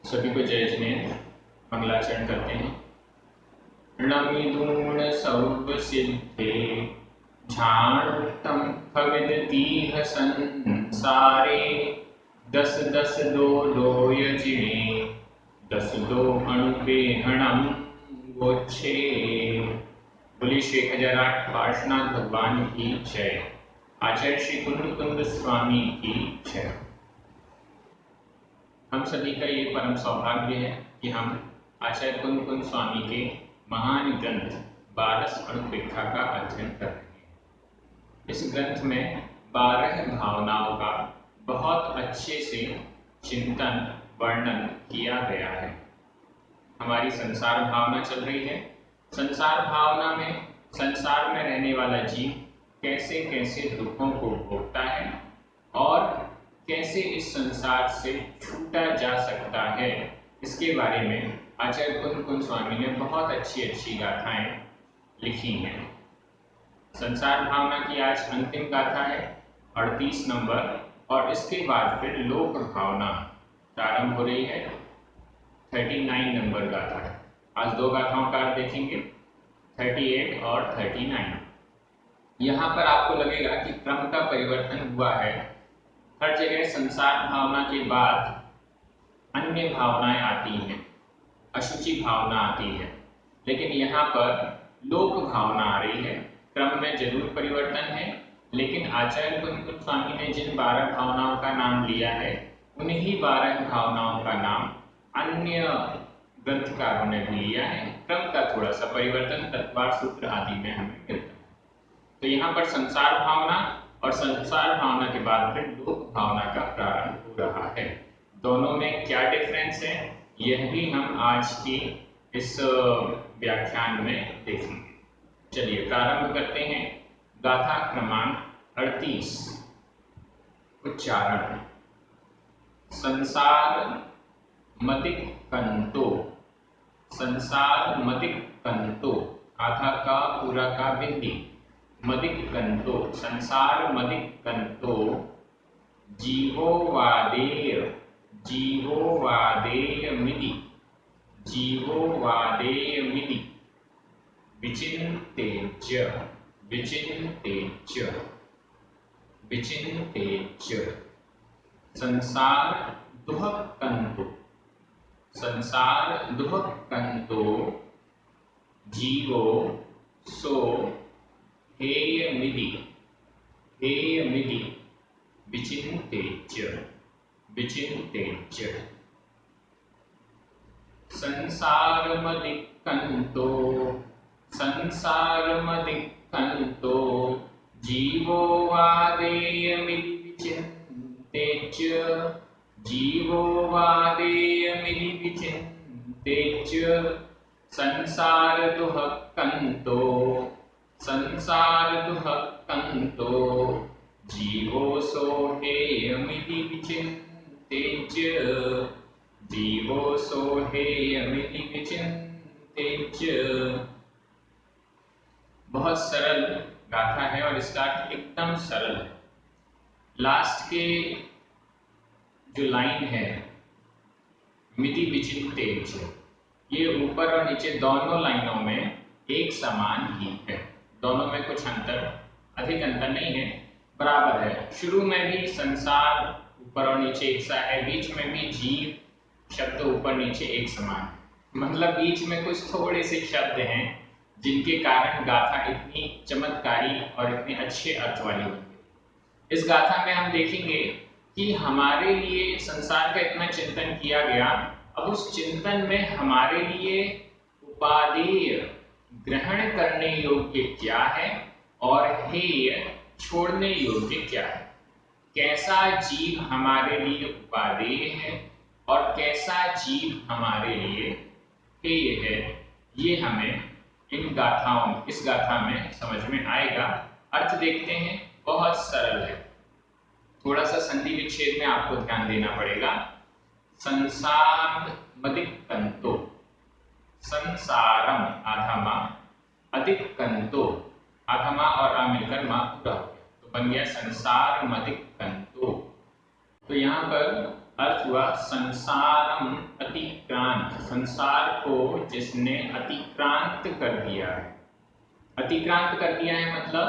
सभी को जय जिनेन्द्र। मंगलाचरण करते हैं। नमिदूण सौव सिद्धे झाणुत्तम खविदतीह संसारे दस दस दो दोय जिणे दस दो अणुपेहणम गोच्छे। बोली श्री 1008 पार्श्वनाथ भगवान की जय। आचार्य श्री कुंद कुंद स्वामी की जय। हम सभी का ये परम सौभाग्य है कि हम आचार्य कुंद कुंद स्वामी के महान ग्रंथ 12 अणुपेक्षा का अध्ययन कर रहे हैं। इस ग्रंथ में 12 भावनाओं का बहुत अच्छे से चिंतन वर्णन किया गया है। हमारी संसार भावना चल रही है। संसार भावना में संसार में रहने वाला जीव कैसे कैसे दुखों को भोगता है और कैसे इस संसार से छूटा जा सकता है, इसके बारे में आचार्य कुंद कुंद स्वामी ने बहुत अच्छी अच्छी गाथाएं लिखी हैं। संसार भावना की आज अंतिम गाथा है 38 नंबर, और इसके बाद फिर लोक भावना प्रारंभ हो रही है। 39 नंबर गाथा है। आज दो गाथाओं का देखेंगे, 38 और 39। यहाँ पर आपको लगेगा कि क्रम का परिवर्तन हुआ है। हर जगह संसार भावना के बाद अन्य भावनाएं आती हैं, अशुचि भावना आती है, लेकिन यहाँ पर लोक भावना आ रही है। क्रम में जरूर परिवर्तन है, लेकिन आचार्य कुंद कुंद स्वामी ने जिन 12 भावनाओं का नाम लिया है, उन्हीं 12 भावनाओं का नाम अन्य ग्रंथकारों ने भी लिया है। क्रम का थोड़ा सा परिवर्तन तत्वार सूत्र आदि में हमें मिलता है। तो यहाँ पर संसार भावना और संसार भावना के बाद फिर लोक भावना का प्रारंभ हो रहा है। दोनों में क्या डिफरेंस है, यह भी हम आज की इस व्याख्यान में देखेंगे। चलिए प्रारंभ करते हैं। गाथा क्रमांक 38। उच्चारण। संसार मतिक कंतो। संसार मतिक कंतो। आधा का पूरा का बिंदी। मदिक कंतो। संसार मदिक कंतो जीवो वादेय। जीवो वादेय मिति। जीवो वादेय मिति विचिन्तेज्य। विचिन्तेज्य। विचिन्तेज्य। संसार दुहक कंतो। संसार दुहक कंतो जीवो सो हेय मिति। हेय मिति विचिन्तेज्य। विचिन्तेज्य। संसारमदिक कंतो। संसारमदिक कंतो जीवो वादेय मिति विचिन्तेज्य। जीवो वादेय मिति विचिन्तेज्य। संसार दुहक कंतो। संसार दुहक कंतो जीवो सो हेय मिति विचिन्तेज्य। जीवो सो हेय मिति विचिन्तेज्य। बहुत सरल गाथा है और इसका अर्थ एकदम सरल है। लास्ट के जो लाइन है मिति विचिन्तेज्य, ये ऊपर और नीचे दोनों लाइनों में एक समान ही है। दोनों में कुछ अंतर, अधिक अंतर नहीं है, बराबर है। शुरू में भी संसार ऊपर और नीचे एक सा है, बीच में भी जीव शब्द ऊपर नीचे एक समान, मतलब बीच में कुछ थोड़े से शब्द हैं जिनके कारण गाथा इतनी चमत्कारी और इतने अच्छे अर्थ वाली होती है। इस गाथा में हम देखेंगे कि हमारे लिए संसार का इतना चिंतन किया गया, अब उस चिंतन में हमारे लिए उपादेय ग्रहण करने योग्य क्या है और हेय छोड़ने योग्य क्या है। कैसा जीव हमारे लिए उपादेय है और कैसा जीव हमारे लिए हेय है, ये हमें इस गाथा में समझ में आएगा। अर्थ देखते हैं, बहुत सरल है। थोड़ा सा संधि विच्छेद में आपको ध्यान देना पड़ेगा। संसार मदिक कंतो। संसारम आधा मां, अधिक कंतो आधा मां और आ मिलकर मां पूरा हो गया, तो बन गया संसार मदिक कंतो। तो यहाँ पर अर्थ हुआ संसारम अतिक्रांत, संसार को जिसने अतिक्रांत कर दिया है। अतिक्रांत कर दिया है मतलब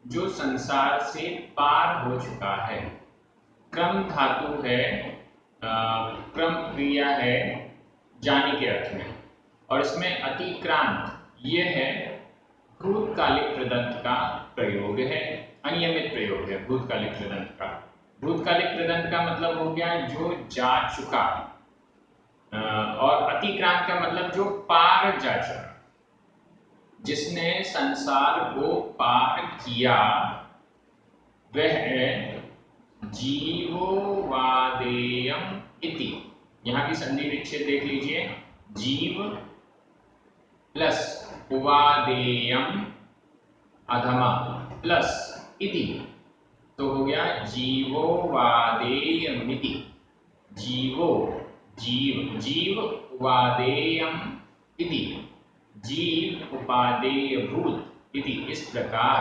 जो संसार से पार हो चुका है। क्रम धातु है, क्रम क्रिया है जाने के अर्थ में, और इसमें अतिक्रांत ये है भूतकालिक कृदंत का प्रयोग है, अनियमित प्रयोग है भूतकालिक कृदंत का। भूतकालिक कृदंत का मतलब हो गया जो जा चुका, और अतिक्रांत का मतलब जो पार जा चुका, जिसने संसार को पार किया, वह है जीवोवादेयम इति। यहाँ की संधि विच्छेद देख लीजिए, जीव प्लस उवादेयम अधमा प्लस इति, तो हो गया जीवोवादेयमिति। जीवो जीव, जीव उवादेयम इति, जीव उपादेय भूत इति। इस प्रकार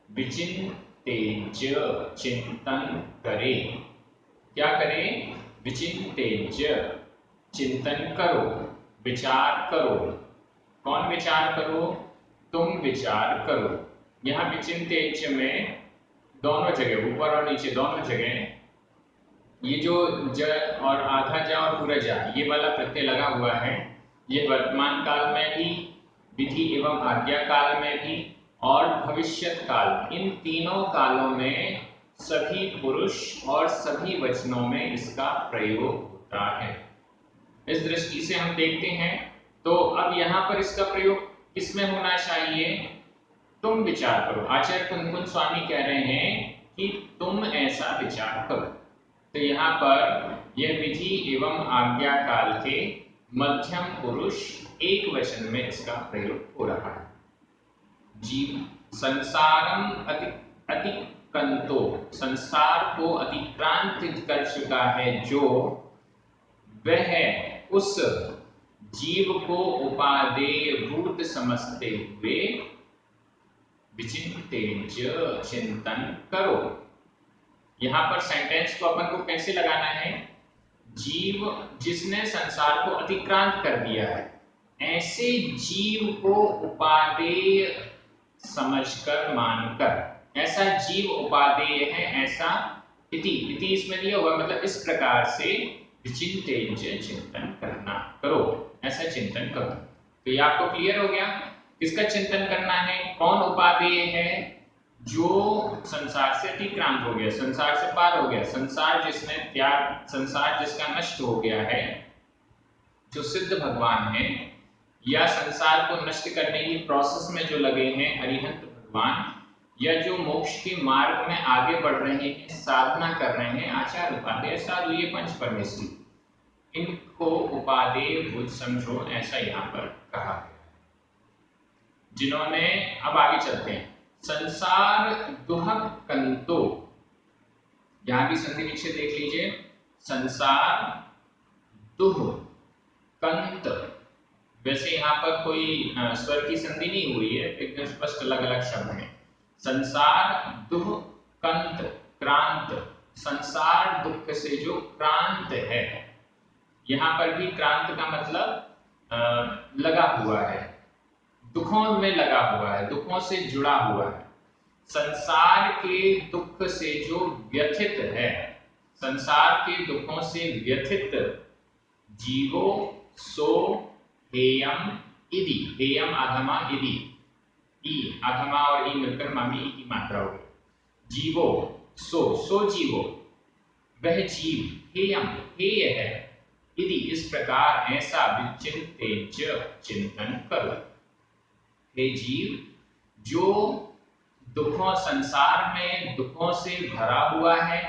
विचिन्तेज्य चिंतन करे। क्या करे? विचिन्तेज्य चिंतन करो, विचार करो। कौन विचार करो? तुम विचार करो। यहाँ विचिन्तेज्य में दोनों जगह, ऊपर और नीचे दोनों जगह, ये जो ज और आधा ज और पूरा जा, ये वाला प्रत्यय लगा हुआ है। ये वर्तमान काल में भी, विधि एवं आज्ञा काल में भी, और भविष्यत काल, इन तीनों कालों में सभी पुरुष और सभी वचनों में इसका प्रयोग होता है। इस दृष्टि से हम देखते हैं तो अब यहाँ पर इसका प्रयोग किसमें होना चाहिए? तुम विचार करो। आचार्य कुनकुन स्वामी कह रहे हैं कि तुम ऐसा विचार करो। तो यहाँ पर यह विधि एवं आज्ञा काल के मध्यम पुरुष एक वचन में इसका प्रयोग हो रहा है। जीव संसारम अतिक्रांतो, संसार को अतिक्रांत कर चुका है जो, वह उस जीव को उपादेय भूत समझते हुए विचिन्तेज्य चिंतन करो। यहां पर सेंटेंस को अपन को कैसे लगाना है? जीव जिसने संसार को अतिक्रांत कर दिया है, ऐसे जीव को उपादेय समझकर, मानकर, ऐसा जीव उपादेय है, ऐसा इति इसमें दिया हुआ, मतलब इस प्रकार से विचिन्तेज्य चिंतन करना करो, ऐसा चिंतन करो। तो ये आपको क्लियर हो गया किसका चिंतन करना है, कौन उपादेय है? जो संसार से अतिक्रांत हो गया, संसार से पार हो गया, संसार जिसने त्याग, संसार जिसका नष्ट हो गया है, जो सिद्ध भगवान है, या संसार को नष्ट करने की प्रोसेस में जो लगे हैं अरिहंत भगवान, या जो मोक्ष के मार्ग में आगे बढ़ रहे हैं, साधना कर रहे हैं, आचार्य उपादेय साधु, ये पंच परमेष्ठी, इनको उपादेय भूत समझो, ऐसा यहाँ पर कहा गया। जिन्होंने, अब आगे चलते हैं, संसार दुहक कंतो, यहां की संधि विच्छेद देख लीजिए, संसार दुह कंत, वैसे यहाँ पर कोई स्वर की संधि नहीं हुई है, एकदम स्पष्ट अलग अलग शब्द हैं। संसार दुह कंत, क्रांत, संसार दुख से जो क्रांत है, यहाँ पर भी क्रांत का मतलब लगा हुआ है, दुखों में लगा हुआ है, दुखों से जुड़ा हुआ है। संसार के दुख से जो व्यथित है, संसार के दुखों से व्यथित जीवो सो हेयम इति, हेयम आधमा इति, ई आधमा और ई मिलकर मामी ई की मात्रा हो गई। जीवो सो जीवो, वह जीव, हेयम हेय है, इति इस प्रकार ऐसा विचिन्तेज्य चिंतन करो। हे जीव, जो दुखों, संसार में दुखों से भरा हुआ है,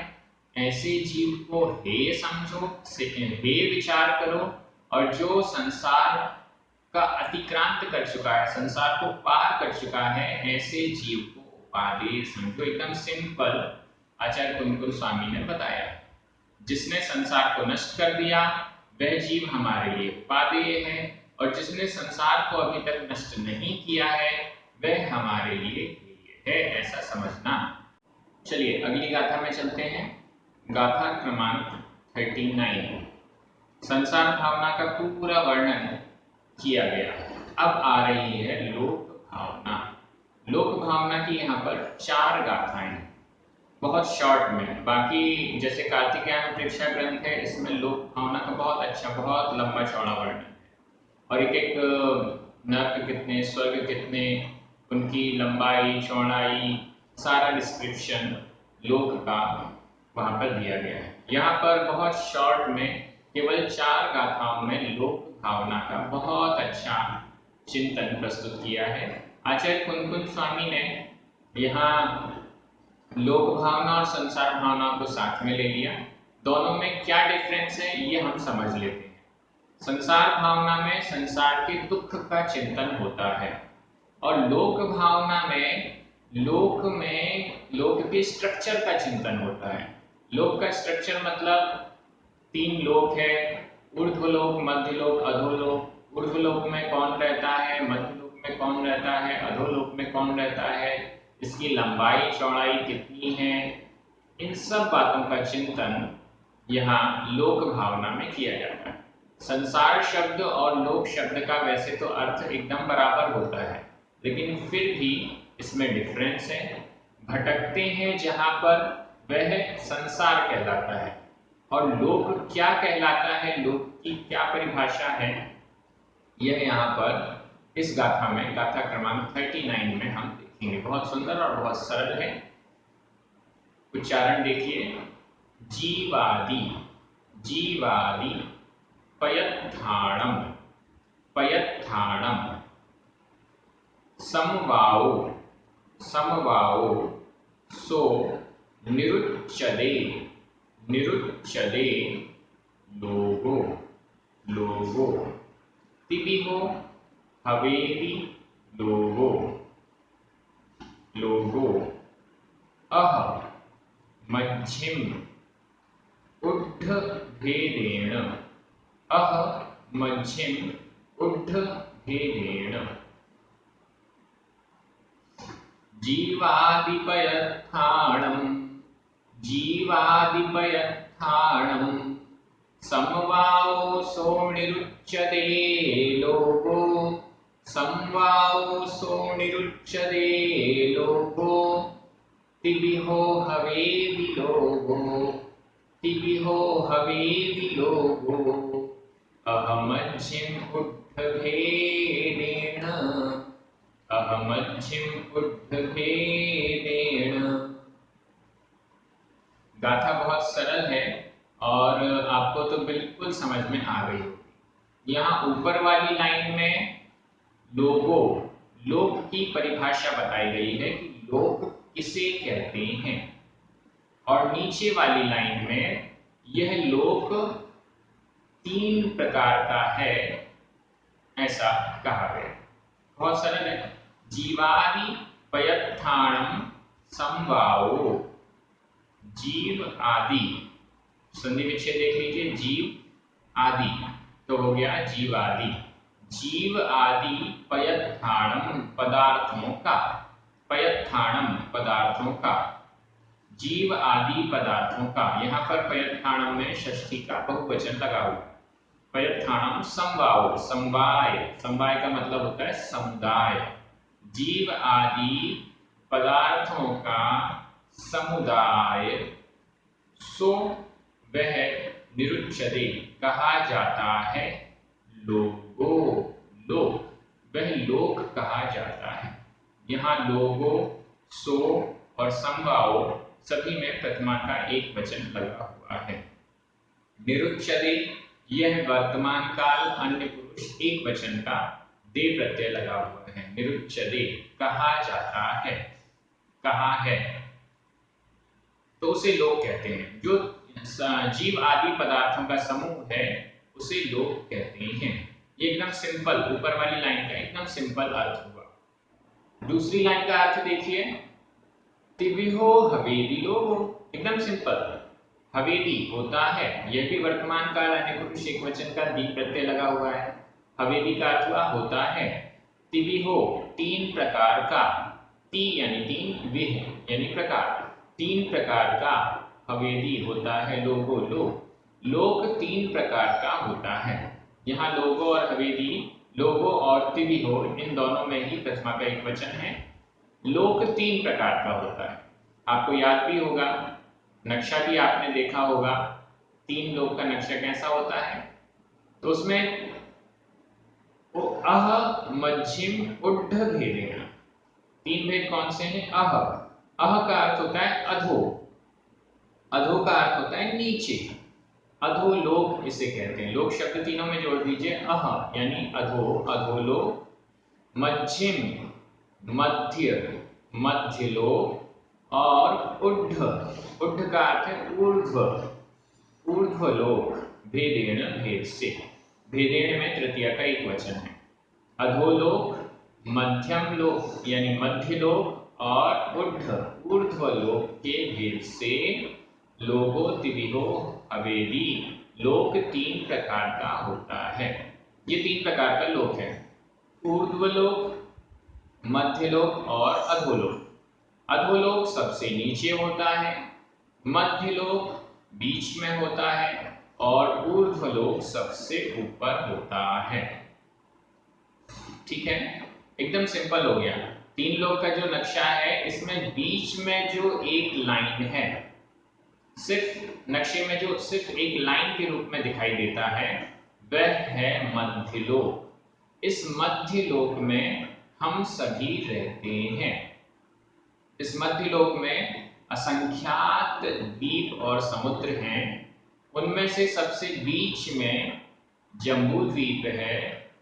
ऐसे जीव को हे समझो, हे विचार करो, और जो संसार का अतिक्रांत कर चुका है, संसार को पार कर चुका है, ऐसे जीव को उपादेय समझो। एकदम सिंपल आचार्य कुनकुन स्वामी ने बताया। जिसने संसार को नष्ट कर दिया वह जीव हमारे लिए उपादेय है, और जिसने संसार को अभी तक नष्ट नहीं किया है वह हमारे लिए है, ऐसा समझना। चलिए अगली गाथा में चलते हैं। गाथा क्रमांक 39 संसार भावना का पूरा वर्णन किया गया। अब आ रही है लोक भावना। लोक भावना की यहाँ पर 4 गाथाएं, बहुत शॉर्ट में। बाकी जैसे कार्तिकेयन प्रेक्षा ग्रंथ है, इसमें लोक भावना का बहुत अच्छा, बहुत लंबा चौड़ा वर्णन है, और एक एक नर्क कितने, स्वर्ग कितने, उनकी लंबाई चौड़ाई, सारा डिस्क्रिप्शन लोक का वहाँ पर दिया गया है। यहाँ पर बहुत शॉर्ट में केवल 4 गाथाओं में लोक भावना का बहुत अच्छा चिंतन प्रस्तुत किया है। आचार्य कुंकुन स्वामी ने यहाँ लोक भावना और संसार भावना को साथ में ले लिया। दोनों में क्या डिफरेंस है ये हम समझ लेते हैं। संसार भावना में संसार के दुख का चिंतन होता है, और लोक भावना में लोक के स्ट्रक्चर का चिंतन होता है। लोक का स्ट्रक्चर मतलब 3 लोक है, ऊर्ध्वलोक, मध्यलोक, अधोलोक। ऊर्ध्वलोक में कौन रहता है, मध्यलोक में कौन रहता है, अधोलोक में कौन रहता है, इसकी लंबाई चौड़ाई कितनी है, इन सब बातों का चिंतन यहाँ लोक भावना में किया जाता है। संसार शब्द और लोक शब्द का वैसे तो अर्थ एकदम बराबर होता है, लेकिन फिर भी इसमें डिफरेंस है। भटकते हैं जहाँ पर वह संसार कहलाता है, और लोक क्या कहलाता है, लोक की क्या परिभाषा है, यह यहाँ पर इस गाथा में, गाथा क्रमांक 39 में हम देखेंगे। बहुत सुंदर और बहुत सरल है। उच्चारण देखिए। जीवादि, जीवादि, पयत्थाणम, पयत्थाणम, समवाओ, समवाओ, सो निरुच्यते, निरुच्यते, लोगो, लोगो, तिबिहो हवेति, लोगो, लोगो, अह मध्यम उड्ढ भेदेन, अह मध्यम उड्ढ भेदेन, जीवादिपयत्थाणं, जीवादिपयत्थाणं, समवाओ सोऽनिरुच्यते लोको, समवाओ सोऽनिरुच्यते लोको, तिबिहो हवेति लोगो, तिबिहो हवेति लोगो, अहमध्यम उड्ढभेदेन, अहमध्यम उड्ढभेदेन। गाथा बहुत सरल है और आपको तो बिल्कुल समझ में आ गई होगी। यहाँ ऊपर वाली लाइन में लोगो, लोक की परिभाषा बताई गई है कि लोक किसे कहते हैं, और नीचे वाली लाइन में यह लोक 3 प्रकार का है ऐसा कहा गया। बहुत सरल है। जीवादि पयत्थाणम समवाओ, जीव आदि, संधि विच्छेद देख लीजिए, जीव आदि तो हो गया जीवादि। जीव आदि पयत्थाणम, पदार्थों का, पयत्थाणम पदार्थों का, जीव आदि पदार्थों का। यहाँ पर पयत्थाणम में षष्ठी का बहुवचन लगा हुआ है। पयत्थाणम समवाओ, समवाय, समवाय का मतलब होता है समुदाय। जीव आदि पदार्थों का समुदाय, सो वह निरुच्यते कहा जाता है, लोगो, लोक, वह लोक कहा जाता है। यहाँ लोगो, सो और समवाओ सभी में प्रथमा का एक वचन लगा हुआ है। निरुच्यते यह वर्तमान काल अन्य पुरुष एक वचन का दे प्रत्यय लगा हुआ है। निरुच्यते कहा जाता है, कहा है, तो उसे लोग कहते हैं। जो जीव आदि पदार्थों का समूह है उसे लोग कहते हैं। ये एकदम सिंपल, ऊपर वाली लाइन का एकदम सिंपल अर्थ हुआ। दूसरी लाइन का अर्थ देखिए। तिबिहो हवेति लोगो, एकदम सिंपल। हवेदी होता है, यह भी वर्तमान काल अन्य पुरुष एक वचन का दी प्रत्यय लगा हुआ है। हवेदी का अर्थ हुआ होता है। तिबिहो 3 प्रकार का, ती यानी 3, विह यानी प्रकार, 3 प्रकार का हवेदी होता है लोगो, लोग। लोक तीन प्रकार का होता है। यहाँ लोगो और हवेली, लोगो और तिविहो, इन दोनों में ही प्रथमा का एक वचन है। लोक तीन प्रकार का होता है। आपको याद भी होगा, नक्शा भी आपने देखा होगा, तीन लोक का नक्शा कैसा होता है। तो उसमें वो अह मध्यम उड्ढ भेदेन, तीन भेद कौन से हैं? अह का अर्थ होता है अधो, अधो का अर्थ होता है नीचे, अधोलोक इसे कहते हैं। लोक शब्द तीनों में जोड़ दीजिए, अह यानी अधो, अधोलोक, मध्यम मध्य, मध्यलोक, और उड्ढ, उड्ढ का अर्थ है ऊर्ध्व, ऊर्ध्वलोक, भेदेन भेद से, भेदेन में तृतीया का एक वचन है। अधोलोक, मध्यम लोक यानी मध्य लोक, और उड्ढ ऊर्ध्वलोक के भेद से लोगो तिविहो हवेली, लोक तीन प्रकार का होता है। ये तीन प्रकार का लोक है, ऊर्ध्वलोक, मध्यलोक और अधोलोक। अधोलोक सबसे नीचे होता है, मध्यलोक बीच में होता है, और ऊर्ध्वलोक सबसे ऊपर होता है। ठीक है, एकदम सिंपल हो गया। तीन लोक का जो नक्शा है, इसमें बीच में जो एक लाइन है, सिर्फ नक्शे में जो सिर्फ एक लाइन के रूप में दिखाई देता है, वह है मध्यलोक। इस मध्यलोक में हम सभी रहते हैं। इस मध्यलोक में असंख्यात द्वीप और समुद्र हैं। उनमें से सबसे बीच में जम्बू द्वीप है।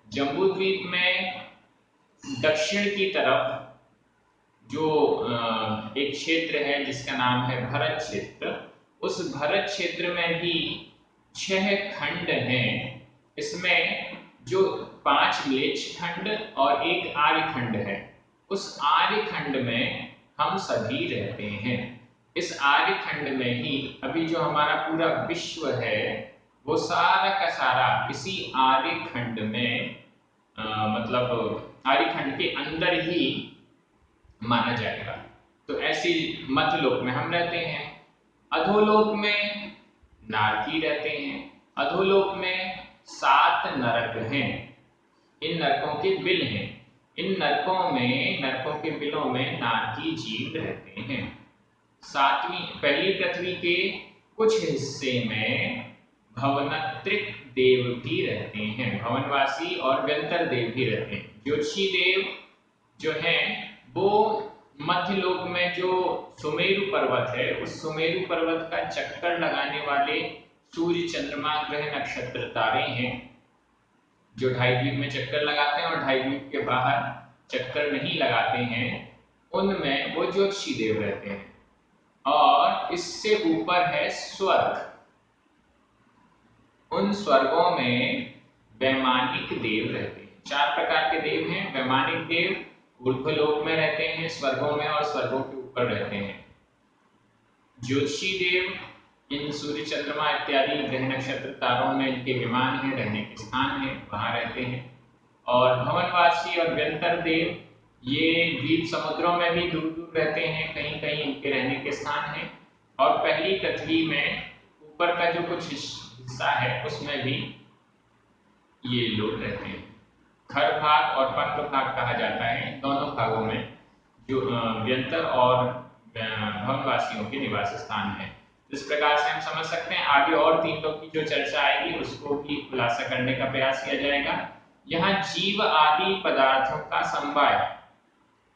जम्बू द्वीप में दक्षिण की तरफ जो एक क्षेत्र है जिसका नाम है भरत क्षेत्र, उस भरत क्षेत्र में भी 6 खंड हैं। इसमें जो 5 म्लेच्छ खंड और एक आर्य खंड है, उस आर्य खंड में हम सभी रहते हैं। इस आर्य खंड में ही अभी जो हमारा पूरा विश्व है, वो सारा का सारा इसी आर्य खंड में मतलब आर्य खंड के अंदर ही माना जाएगा। तो ऐसी मध्यलोक में हम रहते हैं। अधोलोक में नारकी रहते हैं। अधोलोक में 7 नरक हैं। इन नरकों के बिल हैं। इन नरकों के बिलों में नारकी जीव रहते हैं। पहली पृथ्वी के कुछ हिस्से में भवनत्रिक देव भी रहते हैं, भवनवासी और व्यंतर देव भी रहते हैं। ज्योतिषी देव जो हैं वो मध्यलोक में जो सुमेरु पर्वत है, उस सुमेरु पर्वत का चक्कर लगाने वाले सूर्य, चंद्रमा, ग्रह, नक्षत्र, तारे हैं, जो 2.5 द्वीप में चक्कर लगाते हैं और 2.5 द्वीप के बाहर चक्कर नहीं लगाते हैं। उनमें वो ज्योतिषी देव रहते हैं। और इससे ऊपर है स्वर्ग। उन स्वर्गों में वैमानिक देव रहते हैं। 4 प्रकार के देव हैं। वैमानिक देव ऊर्ध्वलोक में रहते हैं, स्वर्गों में, और स्वर्गों के ऊपर रहते हैं। ज्योतिषी देव इन सूर्य, चंद्रमा इत्यादि ग्रह, नक्षत्र, तारों में इनके विमान हैं, रहने के स्थान है, वहां रहते हैं। और भवनवासी और व्यंतर देव ये द्वीप समुद्रों में भी दूर दूर रहते हैं, कहीं कहीं इनके रहने के स्थान हैं। और पहली पृथ्वी में ऊपर का जो कुछ हिस्सा है, उसमें भी ये लोग रहते हैं। खर भाग और पर्व भाग कहा जाता है। दोनों भागों में जो व्यंतर और भवनवासियों के निवास स्थान है। इस प्रकार से हम समझ सकते हैं। आगे और 3 लोग की जो चर्चा आएगी उसको भी खुलासा करने का प्रयास किया जाएगा। यहाँ जीव आदि पदार्थों का समवाय,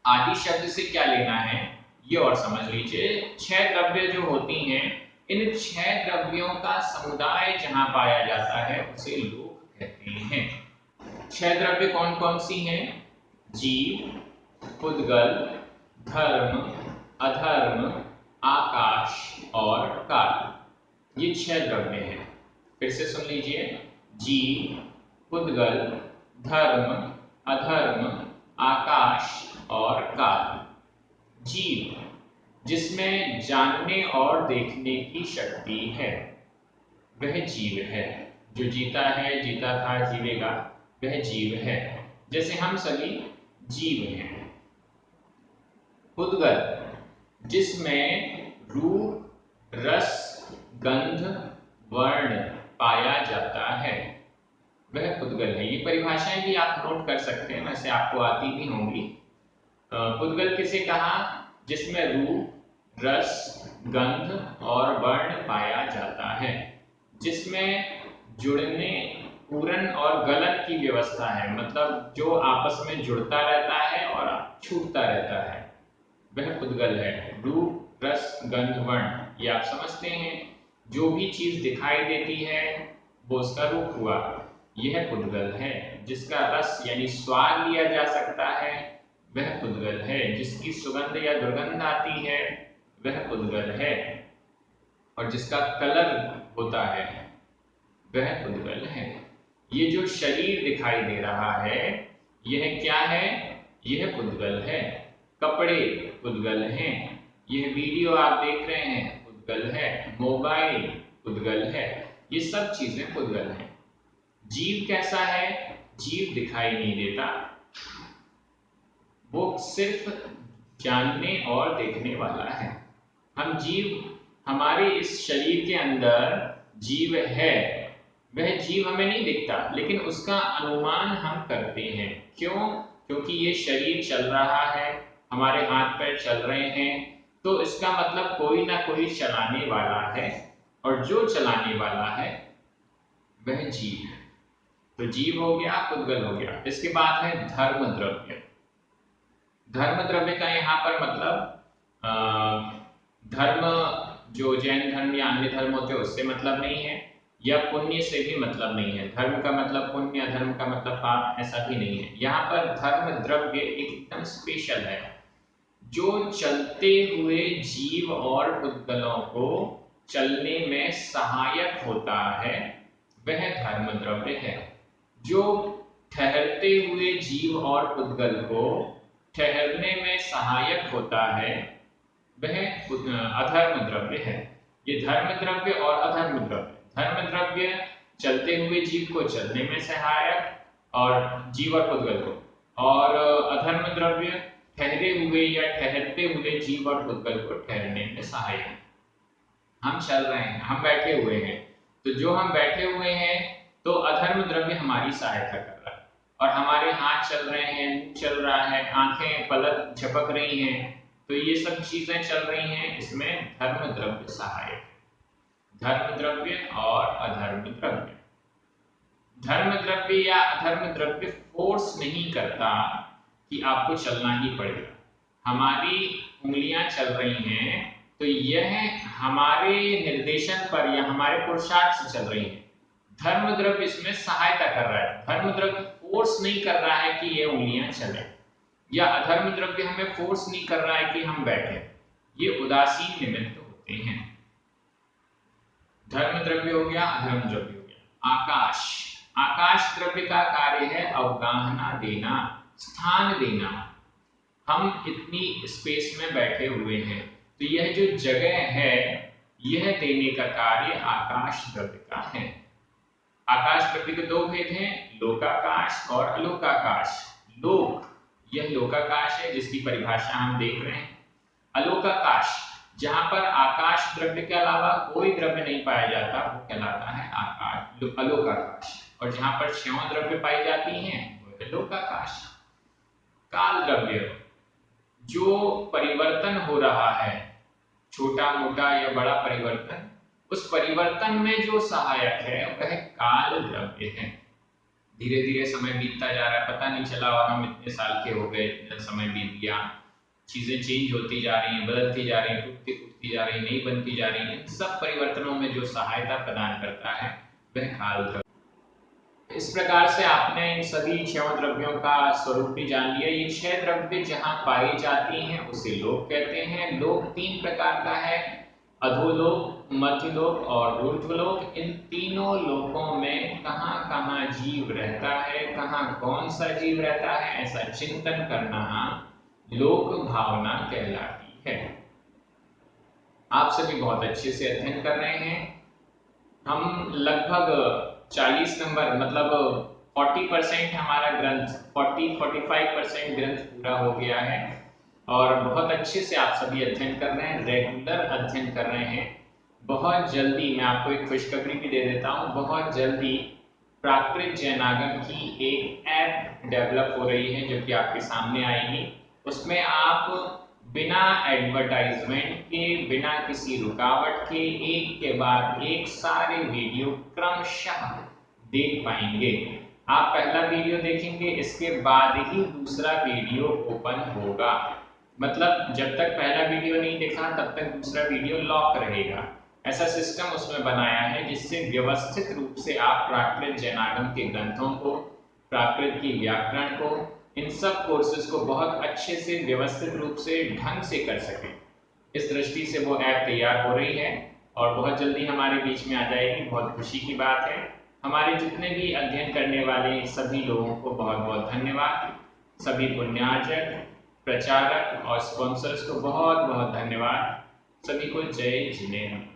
आदि शब्द से क्या लेना है ये और समझ लीजिए। 6 द्रव्य जो होती हैं, इन 6 द्रव्यों का समुदाय जहां पाया जाता है उसे लोक कहते हैं। 6 द्रव्य कौन कौन सी हैं? जीव, पुद्गल, धर्म, अधर्म, आकाश और काल। ये 6 द्रव्य हैं। फिर से सुन लीजिए। जीव, पुद्गल, धर्म, अधर्म, आकाश और काल। जीव जिसमें जानने और देखने की शक्ति है, वह जीव है। जो जीता है, जीता था, जीवेगा, वह जीव है। जैसे हम सभी जीव हैं। पुद्गल जिसमें रूप, रस, गंध, वर्ण पाया जाता है वह पुद्गल है। ये परिभाषाएं भी आप नोट कर सकते हैं, वैसे आपको आती भी होंगी। पुद्गल किसे कहा? जिसमें रूप, रस, गंध और वर्ण पाया जाता है, जिसमें जुड़ने, पूरन और गलन की व्यवस्था है, मतलब जो आपस में जुड़ता रहता है और छूटता रहता है, वह पुद्गल है। रूप, रस, गंध, वर्ण, ये आप समझते हैं, जो भी चीज दिखाई देती है वो उसका रूप हुआ, यह पुद्गल है। जिसका रस यानी स्वाद लिया जा सकता है वह पुद्गल है। जिसकी सुगंध या दुर्गंध आती है वह पुद्गल है। और जिसका कलर होता है वह पुद्गल है। ये जो शरीर दिखाई दे रहा है यह क्या है? यह पुद्गल है। कपड़े पुद्गल हैं। यह वीडियो आप देख रहे हैं पुद्गल है। मोबाइल पुद्गल है। ये सब चीजें पुद्गल हैं। जीव कैसा है? जीव दिखाई नहीं देता, वो सिर्फ जानने और देखने वाला है। हम जीव, हमारे इस शरीर के अंदर जीव है, वह जीव हमें नहीं दिखता, लेकिन उसका अनुमान हम करते हैं। क्यों? क्योंकि ये शरीर चल रहा है, हमारे हाथ पैर चल रहे हैं, तो इसका मतलब कोई ना कोई चलाने वाला है, और जो चलाने वाला है वह जीव है। तो जीव हो गया, पुद्गल हो गया। इसके बाद है धर्म द्रव्य। धर्म द्रव्य का यहाँ पर मतलब धर्म जो जैन धर्म या अन्य धर्म होते हैं उससे मतलब नहीं है, या पुण्य से भी मतलब नहीं है। धर्म का मतलब पुण्य, अधर्म का मतलब पाप, ऐसा भी नहीं है। यहाँ पर धर्म द्रव्य एकदम स्पेशल है। जो चलते हुए जीव और पुद्गलों को चलने में सहायक होता है वह धर्म द्रव्य है। जो ठहरते हुए जीव और पुद्गल को ठहरने में सहायक होता है वह अधर्म द्रव्य है। ये धर्म द्रव्य और अधर्म द्रव्य। धर्म द्रव्य चलते हुए जीव को चलने में सहायक और जीव और पुद्गल को, और अधर्म द्रव्य ठहरे हुए या ठहरते हुए जीव और पुद्गल को ठहरने में सहायक। हम चल रहे हैं, हम बैठे हुए हैं, तो जो हम बैठे हुए हैं तो अधर्म द्रव्य हमारी सहायता कर रहा है, और हमारे हाथ चल रहे हैं, मुंह चल रहा है, आंखें पलक झपक रही हैं, तो ये सब चीजें चल रही हैं, इसमें धर्म द्रव्य सहायक है। धर्म द्रव्य और अधर्म द्रव्य। धर्म द्रव्य या अधर्म द्रव्य फोर्स नहीं करता कि आपको चलना ही पड़ेगा। हमारी उंगलियां चल रही हैं तो यह हमारे निर्देशन पर या हमारे पुरुषार्थ से चल रही है। धर्म द्रव्य इसमें सहायता कर रहा है। धर्म द्रव्य फोर्स नहीं कर रहा है कि ये उंगलियां चले, या अधर्म द्रव्य हमें फोर्स नहीं कर रहा है कि हम बैठे। ये उदासीन निमित्त होते हैं। धर्म द्रव्य हो गया, अधर्म द्रव्य हो गया। आकाश। आकाश द्रव्य का कार्य है अवगाहना देना, स्थान देना। हम इतनी स्पेस में बैठे हुए हैं तो यह जो जगह है यह देने का कार्य आकाश द्रव्य का है। आकाश द्रव्य के दो भेद हैं, लोकाकाश और अलोकाकाश। लोक, यह लोकाकाश है जिसकी परिभाषा हम देख रहे हैं। अलोकाकाश, जहां पर आकाश द्रव्य के अलावा कोई द्रव्य नहीं पाया जाता वो कहलाता है आकाश, अलोकाकाश। और जहां पर क्षय द्रव्य पाई जाती हैं वो है लोकाकाश। काल द्रव्य, जो परिवर्तन हो रहा है, छोटा मोटा या बड़ा परिवर्तन, उस परिवर्तन में जो सहायक है वह काल द्रव्य है। धीरे धीरे समय बीतता जा रहा है, पता नहीं चला और हम इतने साल के हो गए, इतना समय बीत गया, चीजें चेंज होती जा रही हैं, बदलती जा रही हैं, टूटती फूटती जा रही, नहीं बनती जा रही। इन सब परिवर्तनों में जो सहायता प्रदान करता है वह काल द्रव्य। इस प्रकार से आपने इन सभी क्षय द्रव्यों का स्वरूप भी जान लिया। ये क्षय द्रव्य जहां पाई जाती हैं उसे लोक कहते हैं। लोक तीन प्रकार का है, अधोलोक, मध्यलोक और ऊर्ध्वलोक। इन तीनों लोकों में कहां कहां जीव रहता है, कहां कौन सा जीव रहता है, ऐसा चिंतन करना लोक भावना कहलाती है। आप सभी बहुत अच्छे से अध्ययन कर रहे हैं। हम लगभग 40 नंबर मतलब 40% हमारा ग्रंथ, 40-45% ग्रंथ पूरा हो गया है और बहुत अच्छे से आप सभी अध्ययन कर रहे हैं, रेगुलर अध्ययन कर रहे हैं। बहुत जल्दी मैं आपको एक खुशखबरी भी दे देता हूँ, बहुत जल्दी प्राकृत जैनागम की एक ऐप डेवलप हो रही है जो कि आपके सामने आएगी। उसमें आप बिना एडवर्टाइजमेंट के, बिना किसी रुकावट के, एक के बाद एक सारे वीडियो क्रमशः देख पाएंगे। आप पहला वीडियो देखेंगे, इसके बाद ही दूसरा वीडियो ओपन होगा। मतलब जब तक पहला वीडियो नहीं देखा तब तक दूसरा वीडियो लॉक रहेगा। ऐसा सिस्टम उसमें बनाया है जिससे व्यवस्थित रूप से आप प्राकृत जैनागम के ग्रंथों को, प्राकृत की व्याकरण को, इन सब कोर्सेज को बहुत अच्छे से व्यवस्थित रूप से ढंग से कर सकें। इस दृष्टि से वो ऐप तैयार हो रही है और बहुत जल्दी हमारे बीच में आ जाएगी। बहुत खुशी की बात है। हमारे जितने भी अध्ययन करने वाले सभी लोगों को बहुत बहुत धन्यवाद। सभी पुण्यार्जक, प्रचारक और स्पॉन्सर्स को बहुत बहुत धन्यवाद। सभी को जय जिनेन्द्र।